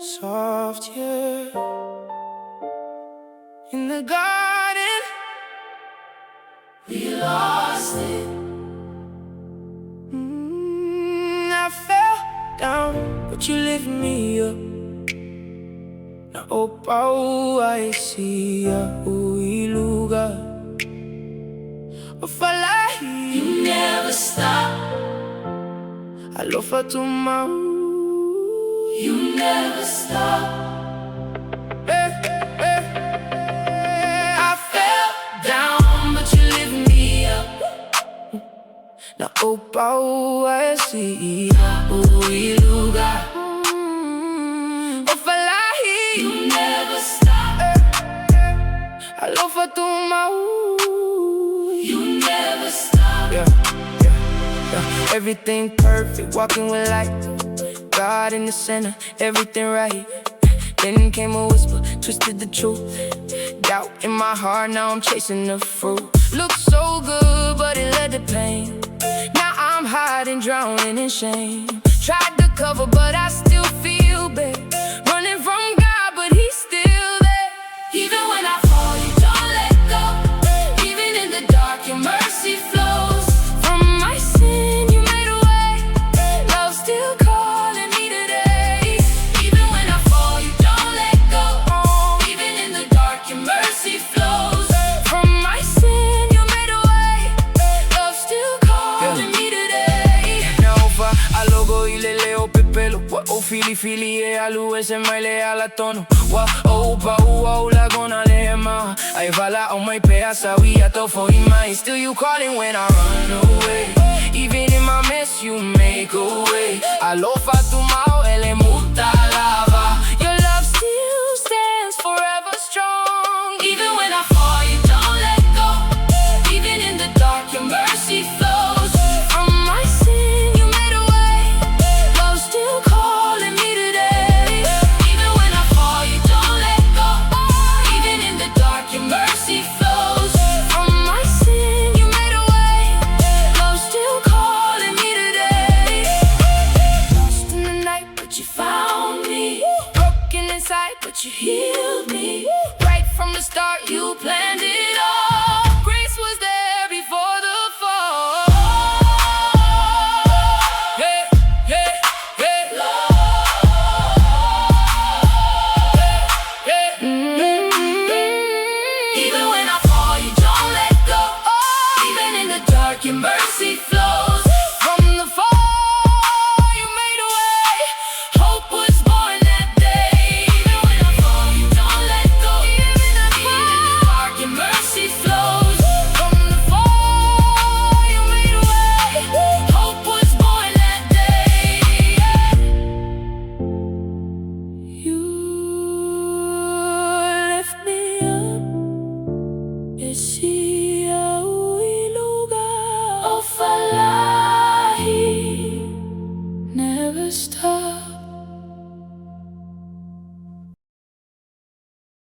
soft, yeah. In the garden, we lost it. I fell down, but you lifted me up. Na opau ai sia uiluga. Ofalahi, you never stop. Alofa tumau, you never stop. I fell down, but you lifted me up. Na opau ai sia uiluga. Ofalahi, you never stop. Alofa tumau, you never stop. Yeah. Everything perfect, walking with light. God in the center, everything right. Then came a whisper, twisted the truth. Doubt in my heart, now I'm chasing the fruit. Looks so good, but it led to pain. Now I'm hiding, drowning in shame. Tried to cover, but I still feel bad. Running from God, but He's still there. Even when I fall, You don't let go. Even in the dark, Your mercy flows. From my sin, You made a way. Love still calling me today. Even when I fall, You don't let go. Even in the dark, Your mercy flows. From my sin, You made a way. Love still calling me today. Now fa alogo ileleo pepelo. Wa o fili e alu ese maile ala tono. Wa o pa o la gona lema. Ai vala o mai pe asawia to for imai. Still you calling when I run away. Even in my mess you make a way. Alofa tu mao ele muta lava. Your love still stands forever strong. Even when I fall, You don't let go. Even in the dark, Your mercy flows. From my sin, You made a way. Love still calling me today. Even when I fall, You don't let go. Even in the dark, Your mercy flows. From my sin, You made a way. Love still calling me today. Lost in the night, but You found me. Broken inside, but You healed me. Right from the start, You planned it all.